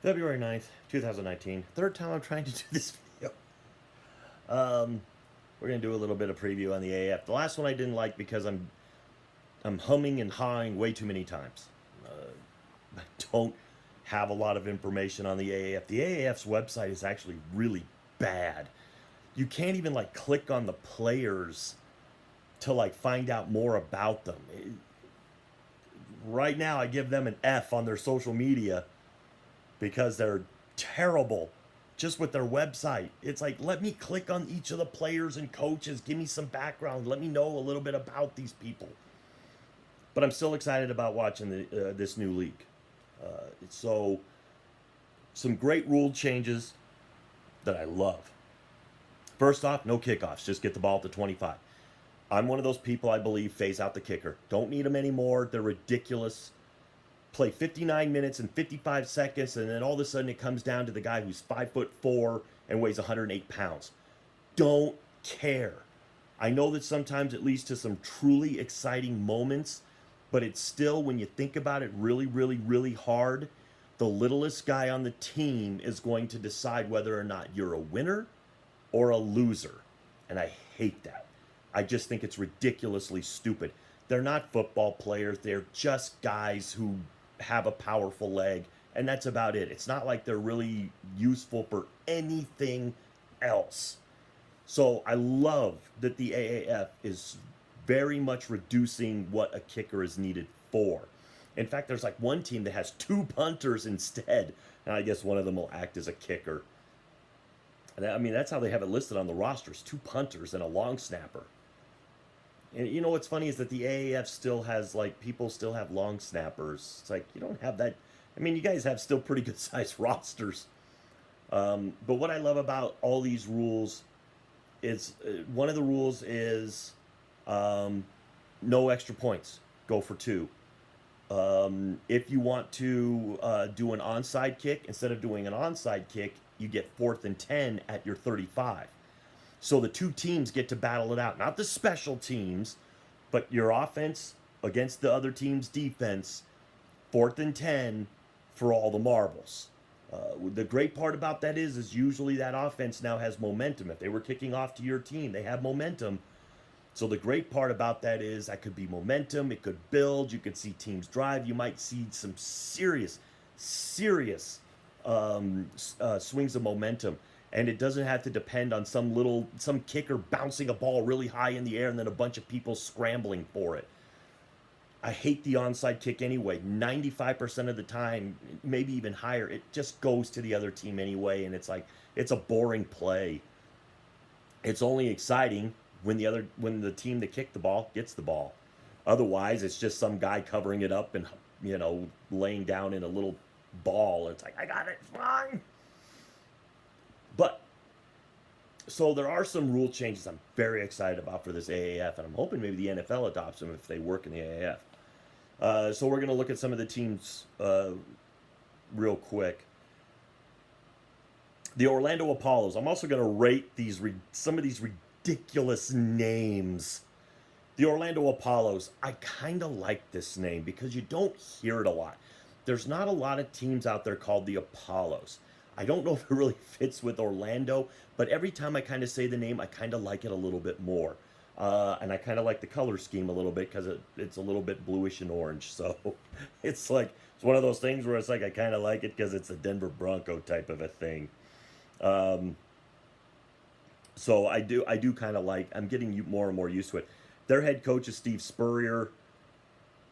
February 9th, 2019. Third time I'm trying to do this video. Um, we're going to do a little bit of preview on the AAF. The last one I didn't like because I'm humming and hawing way too many times. I don't have a lot of information on the AAF. The AAF's website is actually really bad. You can't even like click on the players to like find out more about them. Right now I give them an F on their social media because they're terrible just with their website. It's like, let me click on each of the players and coaches, give me some background, let me know a little bit about these people. But I'm still excited about watching this new league. So, some great rule changes that I love. First off, no kickoffs, just get the ball at the 25. I'm one of those people, I believe, phase out the kicker. Don't need them anymore. They're ridiculous. Play 59 minutes and 55 seconds, and then all of a sudden it comes down to the guy who's 5'4" and weighs 108 pounds. Don't care. I know that sometimes it leads to some truly exciting moments, but it's still, when you think about it really, really, really hard, the littlest guy on the team is going to decide whether or not you're a winner or a loser. And I hate that. I just think it's ridiculously stupid. They're not football players. They're just guys who have a powerful leg, and that's about it. It's not like they're really useful for anything else. So I love that the AAF is very much reducing what a kicker is needed for. In fact, there's like one team that has two punters instead, and I guess one of them will act as a kicker. I mean, that's how they have it listed on the rosters: two punters and a long snapper. And you know what's funny is that the AAF still has, like, people still have long snappers. It's like, you don't have that. I mean, you guys have still pretty good sized rosters. But what I love about all these rules is one of the rules is no extra points. Go for two. If you want to do an onside kick, instead of doing an onside kick, you get 4th and 10 at your 35. So the two teams get to battle it out. Not the special teams, but your offense against the other team's defense. 4th and 10 for all the marbles. The great part about that is usually that offense now has momentum. If they were kicking off to your team, they have momentum. So the great part about that is that could be momentum. It could build. You could see teams drive. You might see some serious swings of momentum. And it doesn't have to depend on some kicker bouncing a ball really high in the air and then a bunch of people scrambling for it. I hate the onside kick anyway. 95% of the time, maybe even higher, it just goes to the other team anyway, and it's like, it's a boring play. It's only exciting when the team that kicked the ball gets the ball. Otherwise, it's just some guy covering it up and, laying down in a little ball. It's like, I got it, fine. But, so there are some rule changes I'm very excited about for this AAF, and I'm hoping maybe the NFL adopts them if they work in the AAF. So we're going to look at some of the teams real quick. The Orlando Apollos. I'm also going to rate some of these ridiculous names. The Orlando Apollos. I kind of like this name because you don't hear it a lot. There's not a lot of teams out there called the Apollos. I don't know if it really fits with Orlando, but every time I kind of say the name, I kind of like it a little bit more. And I kind of like the color scheme a little bit because it's a little bit bluish and orange. So it's one of those things where it's like I kind of like it because it's a Denver Bronco type of a thing. So I do kind of like, I'm getting more and more used to it. Their head coach is Steve Spurrier.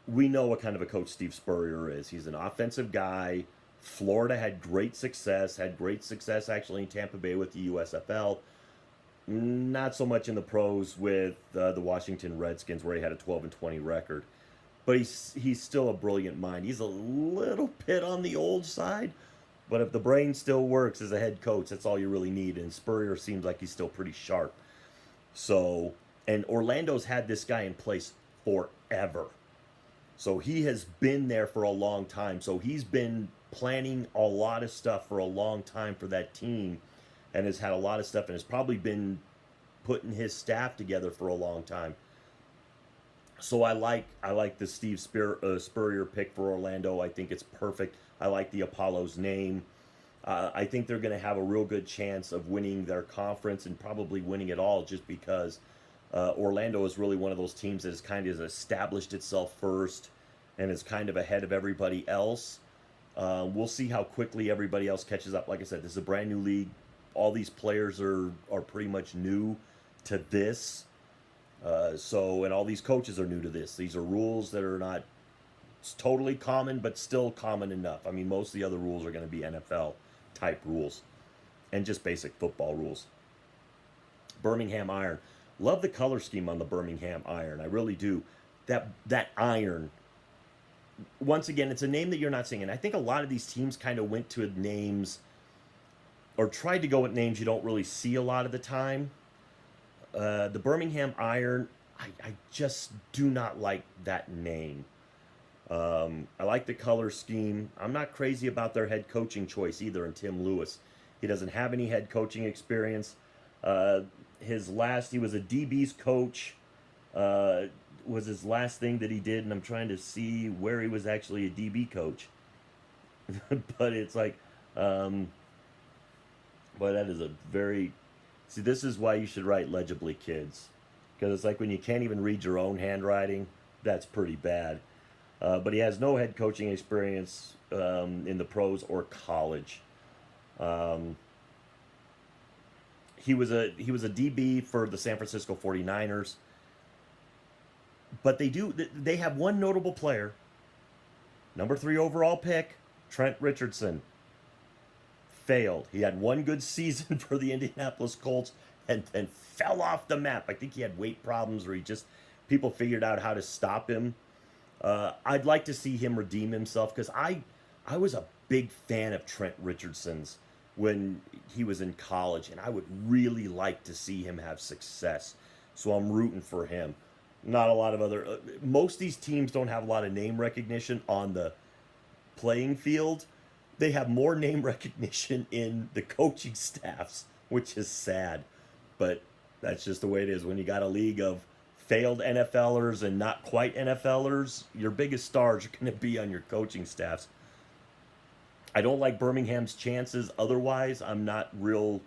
We know what kind of a coach Steve Spurrier is. He's an offensive guy. Florida had great success actually in Tampa Bay with the USFL. Not so much in the pros with the Washington Redskins, where he had a 12-20 record. But he's still a brilliant mind. He's a little bit on the old side, but if the brain still works as a head coach, that's all you really need. And Spurrier seems like he's still pretty sharp. So, and Orlando's had this guy in place forever. So he has been there for a long time. So he's been planning a lot of stuff for a long time for that team, and has had a lot of stuff, and has probably been putting his staff together for a long time. So I like the Spurrier pick for Orlando. I think it's perfect. I like the Apollo's name. I think they're going to have a real good chance of winning their conference and probably winning it all, just because Orlando is really one of those teams that has kind of established itself first and is kind of ahead of everybody else. We'll see how quickly everybody else catches up. Like I said, this is a brand new league. All these players are pretty much new to this. And all these coaches are new to this. These are rules that are not totally common, but still common enough. I mean, most of the other rules are going to be NFL type rules and just basic football rules. Birmingham Iron. Love the color scheme on the Birmingham Iron. I really do. That iron. Once again, it's a name that you're not seeing. And I think a lot of these teams kind of went to names or tried to go with names you don't really see a lot of the time. The Birmingham Iron, I just do not like that name. I like the color scheme. I'm not crazy about their head coaching choice either in Tim Lewis. He doesn't have any head coaching experience. He was a DB's coach, was his last thing that he did, and I'm trying to see where he was actually a DB coach. But it's like, but that is a very, see, this is why you should write legibly, kids. Because it's like when you can't even read your own handwriting, that's pretty bad. But he has no head coaching experience in the pros or college. He was a DB for the San Francisco 49ers. But they have one notable player, number 3 overall pick, Trent Richardson. Failed. He had one good season for the Indianapolis Colts and then fell off the map. I think he had weight problems, or people figured out how to stop him. I'd like to see him redeem himself, because I was a big fan of Trent Richardson's when he was in college, and I would really like to see him have success. So I'm rooting for him. Not a lot of other... most of these teams don't have a lot of name recognition on the playing field. They have more name recognition in the coaching staffs, which is sad. But that's just the way it is. When you got a league of failed NFLers and not quite NFLers, your biggest stars are going to be on your coaching staffs. I don't like Birmingham's chances otherwise. I'm not real...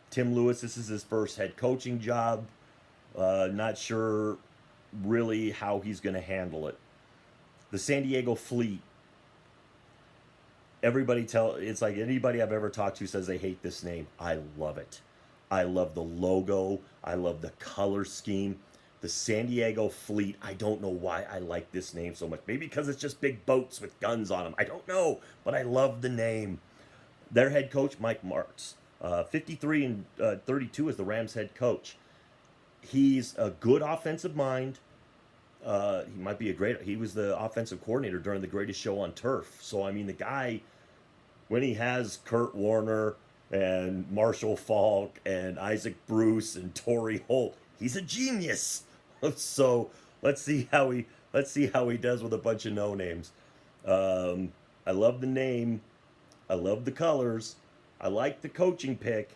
Tim Lewis, this is his first head coaching job. Not sure really how he's going to handle it. The San Diego Fleet. It's like anybody I've ever talked to says they hate this name. I love it. I love the logo. I love the color scheme. The San Diego Fleet, I don't know why I like this name so much. Maybe because it's just big boats with guns on them. I don't know, but I love the name. Their head coach, Mike Martz, 53 and 32 is the Rams head coach. He's a good offensive mind. He was the offensive coordinator during the Greatest Show on Turf. So, I mean, the guy, when he has Kurt Warner and Marshall Faulk and Isaac Bruce and Torrey Holt, he's a genius. So let's see how he does with a bunch of no names. I love the name. I love the colors. I like the coaching pick.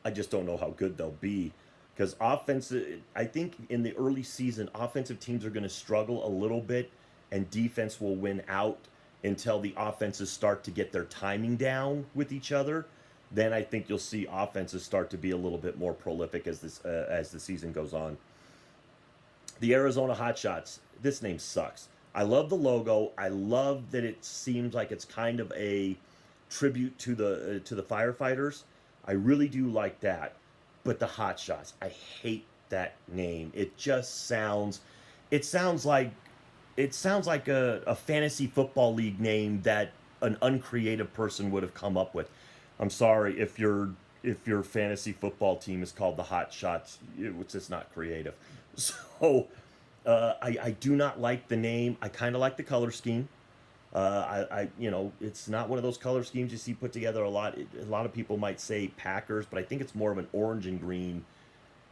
I just don't know how good they'll be. Because I think in the early season, offensive teams are going to struggle a little bit, and defense will win out until the offenses start to get their timing down with each other. Then I think you'll see offenses start to be a little bit more prolific as the season goes on. The Arizona Hotshots. This name sucks. I love the logo. I love that it seems like it's kind of a tribute to the firefighters. I really do like that. But the Hotshots, I hate that name. It sounds like a fantasy football league name that an uncreative person would have come up with. I'm sorry if your fantasy football team is called the Hotshots. It's just not creative. So I do not like the name. I kind of like the color scheme. It's not one of those color schemes you see put together a lot. A lot of people might say Packers, but I think it's more of an orange and green,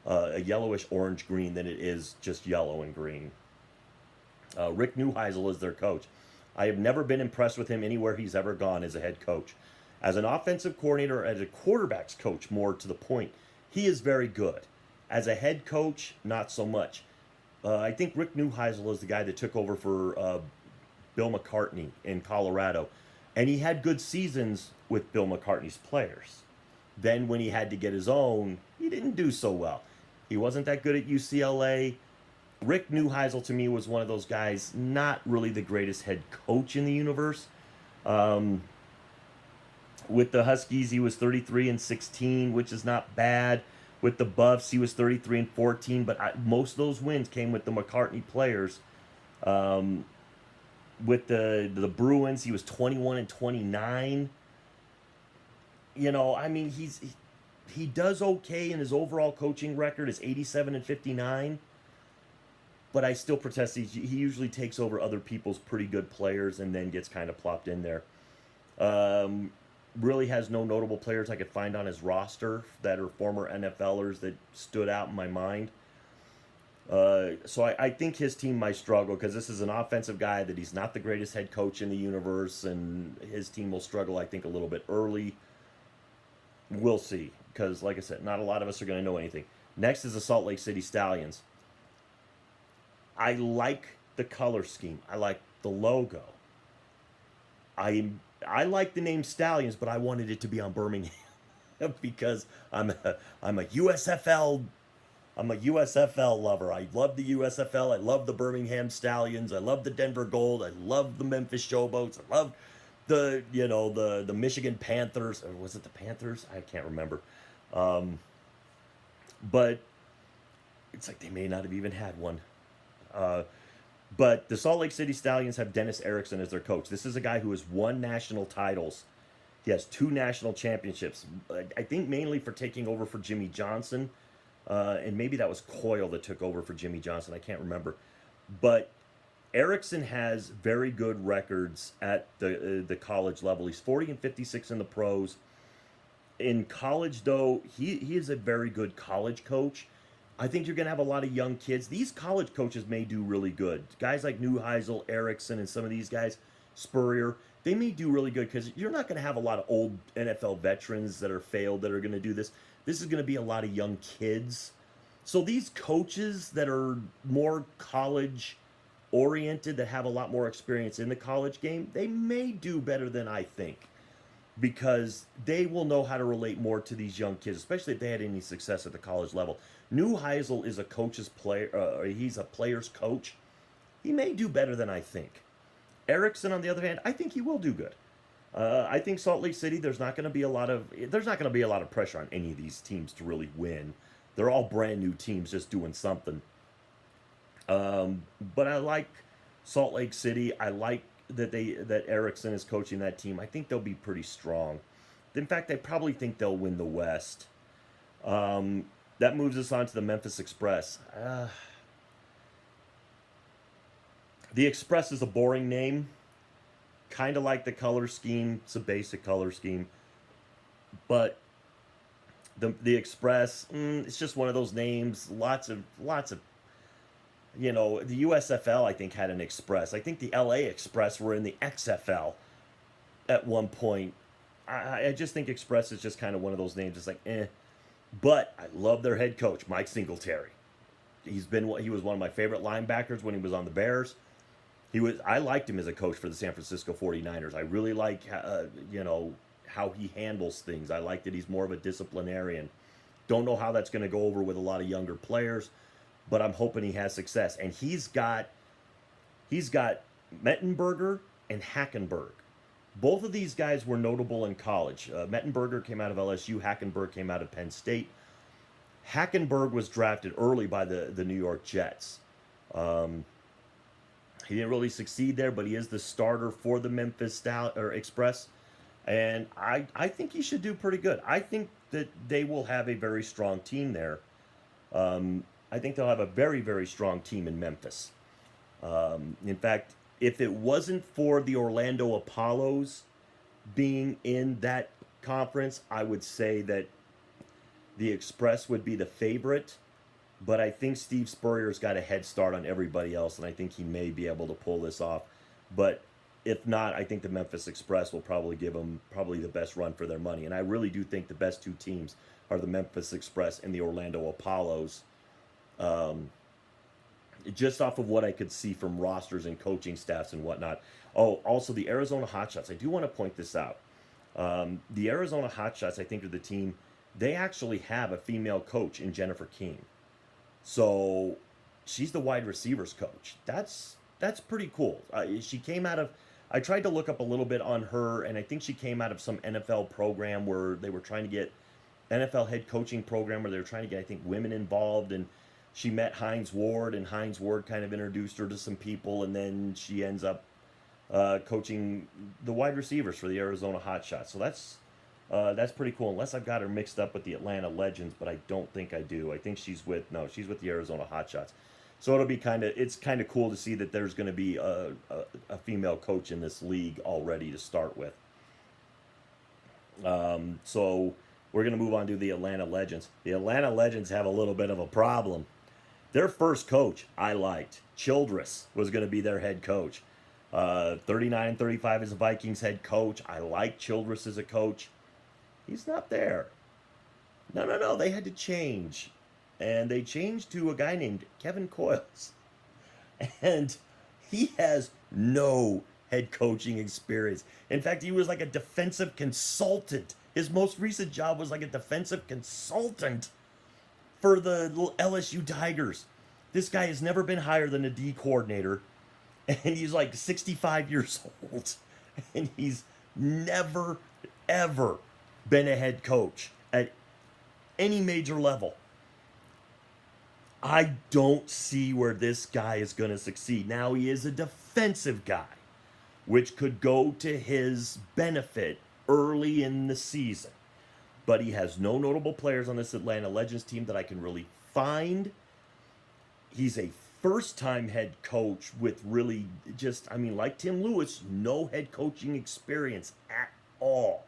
a yellowish orange green than it is just yellow and green. Rick Neuheisel is their coach. I have never been impressed with him anywhere he's ever gone as a head coach. As an offensive coordinator, as a quarterback's coach, more to the point, he is very good. As a head coach, not so much. I think Rick Neuheisel is the guy that took over for Bill McCartney in Colorado. And he had good seasons with Bill McCartney's players. Then when he had to get his own, he didn't do so well. He wasn't that good at UCLA. Rick Neuheisel to me was one of those guys, not really the greatest head coach in the universe. Um, with the Huskies, he was 33-16, which is not bad. With the Buffs, he was 33-14, but most of those wins came with the McCartney players. Um, with the Bruins, he was 21-29. You know, I mean, he does okay, and his overall coaching record is 87-59. But I still protest. He usually takes over other people's pretty good players and then gets kind of plopped in there. Um, really has no notable players I could find on his roster that are former NFLers that stood out in my mind. So I think his team might struggle because this is an offensive guy that he's not the greatest head coach in the universe, and his team will struggle, I think, a little bit early. We'll see, because like I said, not a lot of us are going to know anything. Next is the Salt Lake City Stallions. I like the color scheme. I like the logo. I like the name Stallions, but I wanted it to be on Birmingham because I'm a USFL lover. I love the USFL. I love the Birmingham Stallions. I love the Denver Gold. I love the Memphis Showboats. I love the Michigan Panthers. Or was it the Panthers? I can't remember. But it's like they may not have even had one. But the Salt Lake City Stallions have Dennis Erickson as their coach. This is a guy who has won national titles. He has 2 national championships. I think mainly for taking over for Jimmy Johnson. And maybe that was Coyle that took over for Jimmy Johnson. I can't remember. But Erickson has very good records at the college level. He's 40-56 in the pros. In college, though, he is a very good college coach. I think you're going to have a lot of young kids. These college coaches may do really good. Guys like Neuheisel, Erickson, and some of these guys, Spurrier, they may do really good because you're not going to have a lot of old NFL veterans that are failed that are going to do this. This is going to be a lot of young kids. So these coaches that are more college oriented, that have a lot more experience in the college game, they may do better than I think, because they will know how to relate more to these young kids, especially if they had any success at the college level. Neuheisel is a coach's player, he's a player's coach. He may do better than I think. Erickson, on the other hand, I think he will do good. I think Salt Lake City, there's not going to be a lot of pressure on any of these teams to really win. They're all brand new teams just doing something. But I like Salt Lake City. I like that Erickson is coaching that team. I think they'll be pretty strong. In fact, I probably think they'll win the West. That moves us on to the Memphis Express. The Express is a boring name. Kind of like the color scheme. It's a basic color scheme. But the Express, it's just one of those names. Lots of, you know, the USFL, I think, had an Express. I think the LA Express were in the XFL at one point. I just think Express is just kind of one of those names. It's like, eh. But I love their head coach, Mike Singletary. He was one of my favorite linebackers when he was on the Bears. I liked him as a coach for the San Francisco 49ers. I really like, how he handles things. I like that he's more of a disciplinarian. Don't know how that's going to go over with a lot of younger players, but I'm hoping he has success. And he's got Mettenberger and Hackenberg. Both of these guys were notable in college. Mettenberger came out of LSU. Hackenberg came out of Penn State. Hackenberg was drafted early by the New York Jets. He didn't really succeed there, but he is the starter for the Memphis Express. And I think he should do pretty good. I think that they will have a very strong team there. I think they'll have a very, very strong team in Memphis. In fact, if it wasn't for the Orlando Apollos being in that conference, I would say that the Express would be the favorite. But I think Steve Spurrier's got a head start on everybody else, and I think he may be able to pull this off. But if not, I think the Memphis Express will probably give them the best run for their money. And I really do think the best 2 teams are the Memphis Express and the Orlando Apollos. just off of what I could see from rosters and coaching staffs and whatnot. Oh, also the Arizona Hotshots. I do want to point this out. The Arizona Hotshots, I think, are the team. They actually have a female coach in Jennifer King. So she's the wide receivers coach. That's pretty cool. She came out of. I tried to look up a little bit on her, and I think she came out of some NFL program where they were trying to get NFL head coaching program where they were trying to get, I think, women involved. And she met Hines Ward, and Hines Ward kind of introduced her to some people, and then she ends up coaching the wide receivers for the Arizona Hotshots. So that's pretty cool. Unless I've got her mixed up with the Atlanta Legends, but I don't think I do. I think she's with the Arizona Hotshots. So it's kind of cool to see that there's going to be a female coach in this league already to start with. So we're going to move on to the Atlanta Legends. The Atlanta Legends have a little bit of a problem. Their first coach I liked. Childress was going to be their head coach. 39-35 as the Vikings head coach. I like Childress as a coach. He's not there. No. They had to change. And they changed to a guy named Kevin Coyles. And he has no head coaching experience. In fact, he was like a defensive consultant. His most recent job was like a defensive consultant for the LSU Tigers. This guy has never been higher than a D coordinator. And he's like 65 years old. And he's never, ever been a head coach at any major level. I don't see where this guy is going to succeed. Now, he is a defensive guy, which could go to his benefit early in the season. But he has no notable players on this Atlanta Legends team that I can really find. He's a first-time head coach with really like Tim Lewis, no head coaching experience at all.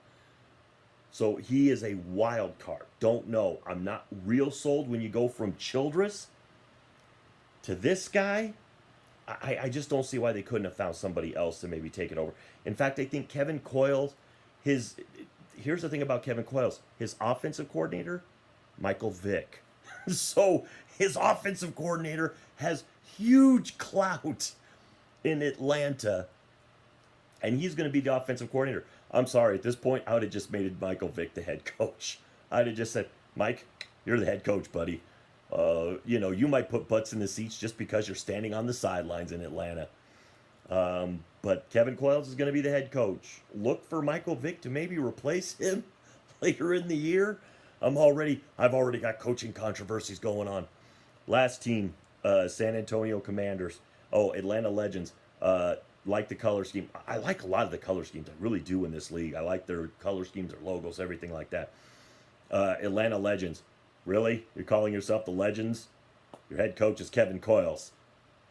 So he is a wild card. Don't know. I'm not real sold when you go from Childress to this guy. I just don't see why they couldn't have found somebody else to maybe take it over. In fact, I think Kevin Coyles, here's the thing about Kevin Coyles. His offensive coordinator, Michael Vick. So his offensive coordinator has huge clout in Atlanta, and he's going to be the offensive coordinator. I'm sorry, at this point, I would have just made Michael Vick the head coach. I'd have just said, Mike, you're the head coach, buddy. You might put butts in the seats just because you're standing on the sidelines in Atlanta. But Kevin Coyles is going to be the head coach. Look for Michael Vick to maybe replace him later in the year. I've already got coaching controversies going on. Last team, San Antonio Commanders. Oh, Atlanta Legends. Like the color scheme. I like a lot of the color schemes. I really do in this league. I like their color schemes, their logos, everything like that. Atlanta Legends. Really? You're calling yourself the Legends? Your head coach is Kevin Coyles.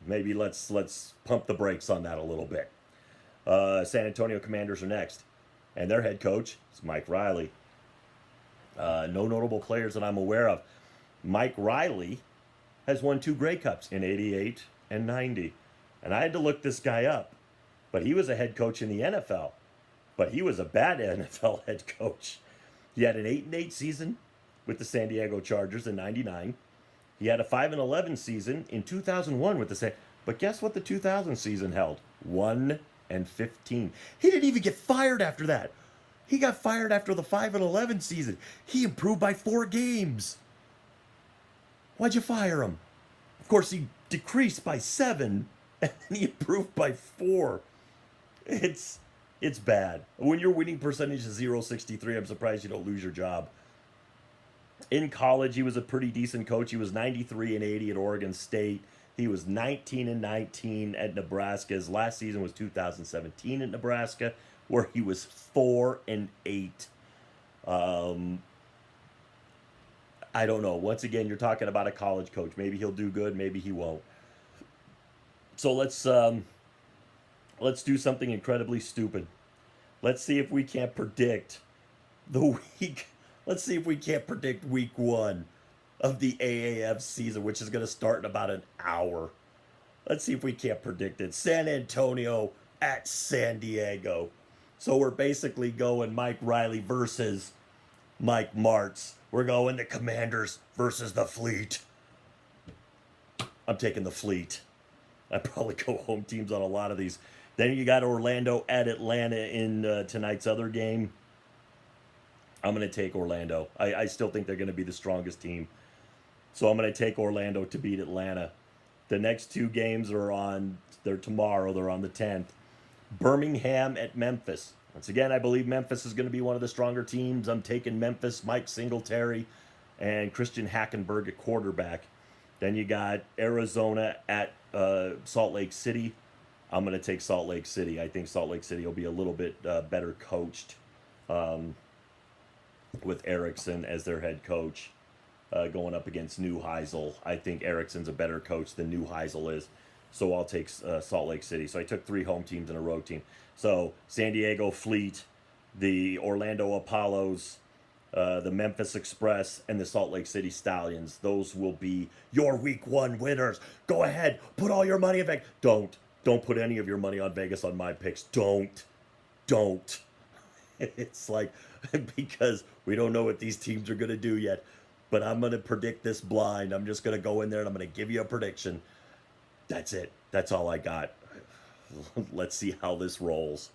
Maybe let's pump the brakes on that a little bit. San Antonio Commanders are next. And their head coach is Mike Riley. No notable players that I'm aware of. Mike Riley has won 2 Grey Cups in 88 and 90. And I had to look this guy up. But he was a head coach in the NFL. But he was a bad NFL head coach. He had an 8-8 season with the San Diego Chargers in 99. He had a 5-11 season in 2001 with the But guess what the 2000 season held? 1-15. He didn't even get fired after that. He got fired after the 5-11 season. He improved by 4 games. Why'd you fire him? Of course, he decreased by 7, and then he improved by 4. It's bad. When your winning percentage is .063, I'm surprised you don't lose your job. In college, he was a pretty decent coach. He was 93-80 at Oregon State. He was 19-19 at Nebraska. His last season was 2017 at Nebraska, where he was 4-8. I don't know. Once again, you're talking about a college coach. Maybe he'll do good. Maybe he won't. So let's do something incredibly stupid. Let's see if we can't predict the week. Let's see if we can't predict week 1 of the AAF season, which is going to start in about an hour. Let's see if we can't predict it. San Antonio at San Diego. So we're basically going Mike Riley versus Mike Martz. We're going the Commanders versus the Fleet. I'm taking the Fleet. I probably go home teams on a lot of these. Then you got Orlando at Atlanta in tonight's other game. I'm going to take Orlando. I still think they're going to be the strongest team. So I'm going to take Orlando to beat Atlanta. The next two games they're tomorrow. They're on the 10th. Birmingham at Memphis. Once again, I believe Memphis is going to be one of the stronger teams. I'm taking Memphis, Mike Singletary, and Christian Hackenberg at quarterback. Then you got Arizona at Salt Lake City. I'm going to take Salt Lake City. I think Salt Lake City will be a little bit better coached with Erickson as their head coach going up against Neuheisel. I think Erickson's a better coach than Neuheisel is. So I'll take Salt Lake City. So I took 3 home teams and a road team. So San Diego Fleet, the Orlando Apollos, the Memphis Express, and the Salt Lake City Stallions. Those will be your week 1 winners. Go ahead, put all your money in Vegas. Don't put any of your money on Vegas on my picks. Don't. It's like, because we don't know what these teams are going to do yet. But I'm going to predict this blind. I'm just going to go in there and I'm going to give you a prediction. That's it. That's all I got. Let's see how this rolls.